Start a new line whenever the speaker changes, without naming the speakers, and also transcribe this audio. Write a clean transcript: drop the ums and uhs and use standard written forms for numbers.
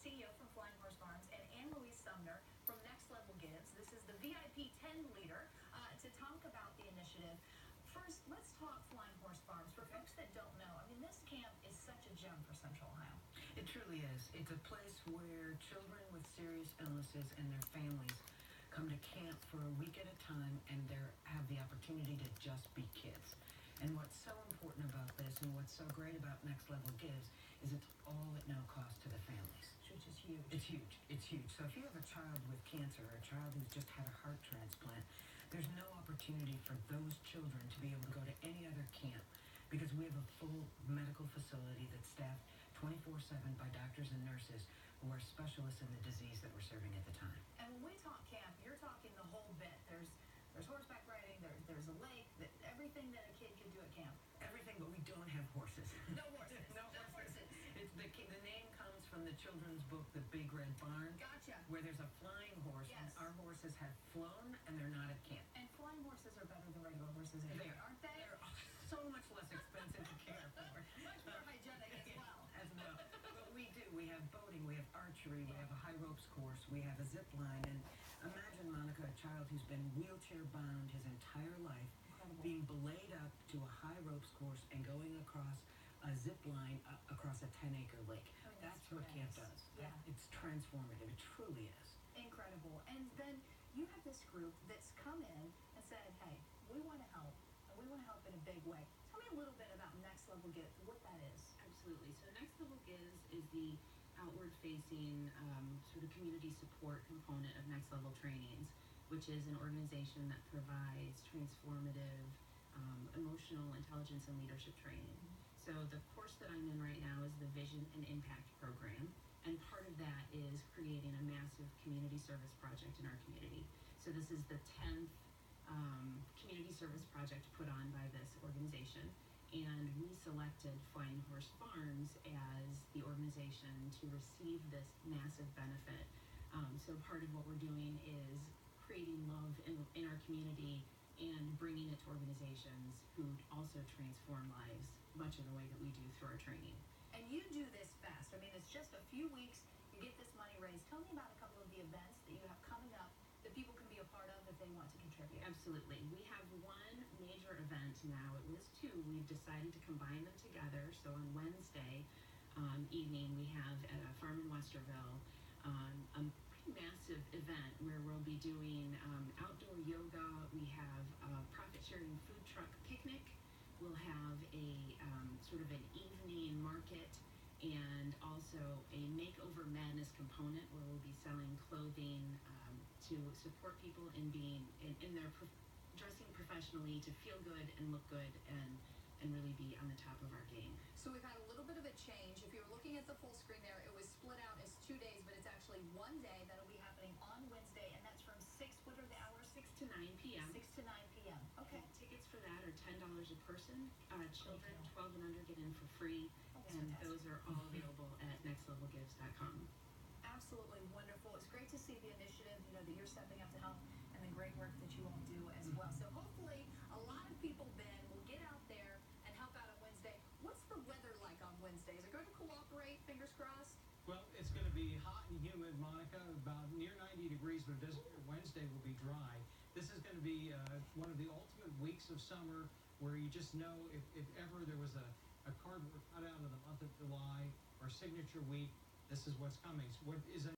CEO from Flying Horse Farms, and Anne-Louise Sumner from Next Level Gives. This is the VIP 10 leader to talk about the initiative. First, let's talk Flying Horse Farms. For folks that don't know, I mean, this camp is such a gem for Central Ohio.
It truly is. It's a place where children with serious illnesses and their families come to camp for a week at a time and they have the opportunity to just be kids. And what's so important about this and what's so great about Next Level Gives is it's all at no cost to the families.
Which is huge.
It's huge. It's huge. So if you have a child with cancer or a child who's just had a heart transplant, there's no opportunity for those children to be able to go to any other camp because we have a full medical facility that's staffed 24/7 by doctors and nurses who are specialists in the disease that we're serving at the time.
And when we talk camp, you're talking the whole bit. There's horseback riding, there's a lake, everything that a kid could do at camp.
Everything, but we don't have horses.
No horses.
No horses. The name comes from the children's book, The Big Red Barn.
Gotcha.
Where there's a flying horse,
yes.
And our horses have flown, and they're not at camp.
And flying horses are better than regular horses, aren't they?
They're so much less expensive to care for.
Much more hygienic as well.
But we do. We have boating, we have archery, we have a high ropes course, we have a zip line, and imagine, Monica, a child who's been wheelchair bound his entire life,
incredible,
being belayed up to a high ropes course and going across a zip line across a 10-acre lake.
I mean,
that's what camp does.
Yeah.
It's transformative. It truly is.
Incredible. And then you have this group that's come in and said, hey, we want to help, and we want to help in a big way. Tell me a little bit about Next Level Gives, what that is.
Absolutely. So Next Level Gives is the outward-facing sort of community support component of Next Level Trainings, which is an organization that provides transformative emotional intelligence and leadership training. So the course that I'm in right now is the Vision and Impact program, and part of that is creating a massive community service project in our community. So this is the 10th community service project put on by this organization, and we selected Flying Horse Farms as the organization to receive this massive benefit. So part of what we're doing is creating love in our community and bringing it to organizations who also transform lives, much of the way that we do through our training.
And you do this fast. I mean, it's just a few weeks, you get this money raised. Tell me about a couple of the events that you have coming up that people can be a part of if they want to contribute.
Absolutely. We have one major event now. It was two. We've decided to combine them together. So on Wednesday evening, we have at a farm in Westerville a pretty massive event where we'll be doing outdoor yoga. We have a profit-sharing food truck picnic. We'll have a sort of an evening market and also a makeover madness component where we'll be selling clothing to support people in being in their dressing professionally to feel good and look good and really be on the top of our game.
So we've had a little bit of a change. If you're looking at the full screen there, it was split out as 2 days, but it's actually one day that'll be happening on Wednesday, and that's from 6, what are the hours?
6 to 9 p.m.
6 to 9 p.m. Okay.
And tickets for that are $10 a person. Children 12 and under get in for free,
Oh,
and
fantastic.
those are all available at nextlevelgives.com.
Absolutely wonderful. It's great to see the initiative, that you're stepping up to help and the great work that you all do as well. So hopefully a lot of people then will get out there and help out on Wednesday. What's the weather like on Wednesday? Is it going to cooperate? Fingers crossed?
Well, it's going to be hot and humid, Monica, about near 90 degrees, but it doesn't appear Wednesday will be dry. This is going to be one of the ultimate weeks of summer where you just know if ever there was a cardboard cutout of the month of July or signature week, this is what's coming. So what is